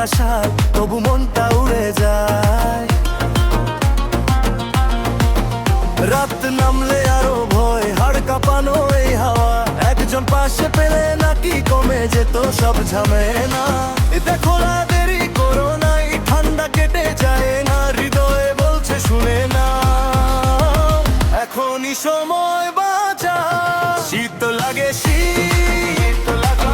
আশায় তবু মনটা উড়ে যায়। রাত নামলে আরো ভয়, হাড় কাঁপানো এই হাওয়া, একজন পাশে পেলে নাকি কমে যেত সব ঝামেলা। দেখো না দেরি করো না, এই ঠান্ডা কেটে যায় না, হৃদয়ে বলছে শুনে না, এখনই সময় বাঁচা। শীত লাগে শীত লাগে,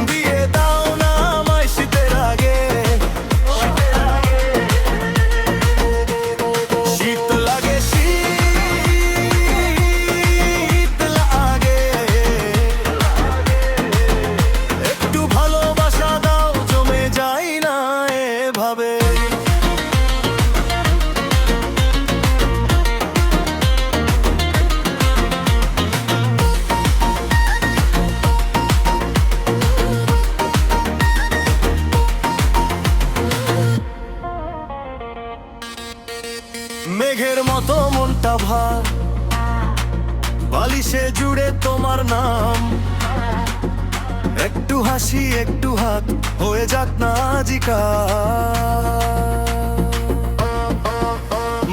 দিয়ে দাও না আমায় শীতের আগে। শীত লাগে শীত লাগে, একটু ভালোবাসা দাও, জমে যায় না এভাবে। মেঘের মতো মনটা ভার, বালিশে জুড়ে তোমার নাম, একটু হাসি একটু হাত হয়ে যাক না আজিকার।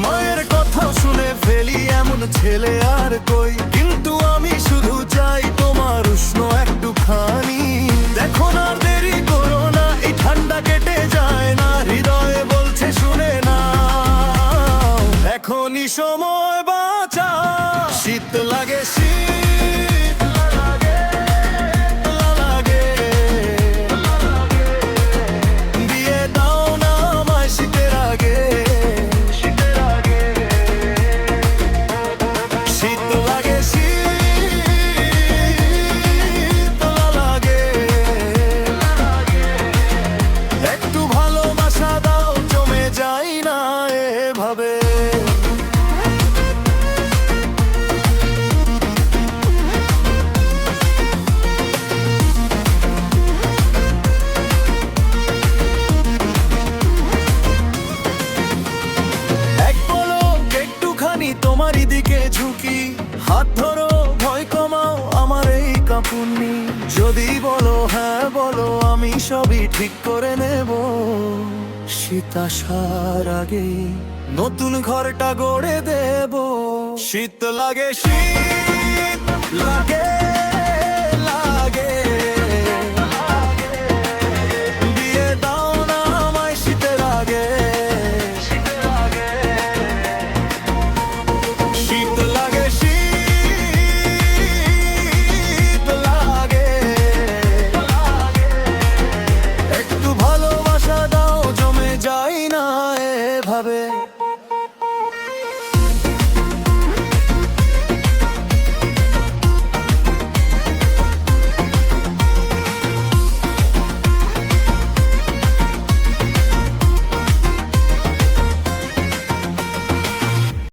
মায়ের কথা শুনে ফেলি এমন ছেলে আর কই, কিন্তু আমি শুধু চাই তোমার উষ্ণ একটুখানি। দেখো না দেরি করো না, এই ঠান্ডা কেটে যায় না, হৃদয়ে বলছে শুনে না, এখনই সময় বাঁচা। শীত লাগে শীত লাগে, দিয়ে দাও না আমায় শীতের আগে। শীত লাগে শীত লাগে, একটু ভালোবাসা দাও, জমে যায় না এভাবে। তোমারই দিকে ঝুঁকি, হাত ধরো, ভয় কমাও আমার এই কাঁপুনি। যদি বলো হ্যাঁ বলো, আমি সবই ঠিক করে নেব। শীত আসার আগে নতুন ঘরটা গড়ে দেব। শীত লাগে শীত লাগে।